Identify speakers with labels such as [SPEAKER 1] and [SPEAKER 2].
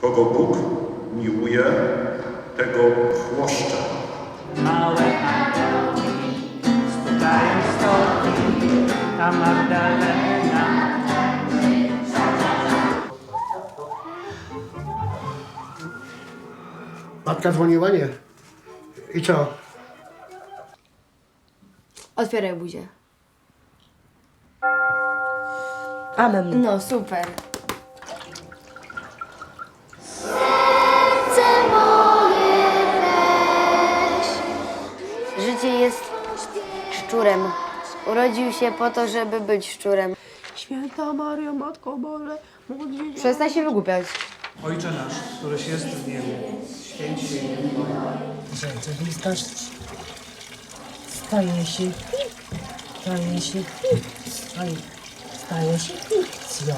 [SPEAKER 1] Kogo Bóg miłuje, tego chłoszcze.
[SPEAKER 2] Małe aniołki stukają stoki, a Magdalena.
[SPEAKER 3] Matka dzwoniła, nie? I co?
[SPEAKER 4] Otwieraj buzię.
[SPEAKER 5] Amen.
[SPEAKER 4] No, super. Życie jest szczurem. Urodził się po to, żeby być szczurem.
[SPEAKER 5] Święta Maryjo, Matko Boże, módl się.
[SPEAKER 4] Przestań się wygłupiać.
[SPEAKER 2] Ojcze nasz, któryś jest w niebie, święć się imię Twoje.
[SPEAKER 5] Rzeczy bliskasz. Staje się fikcją.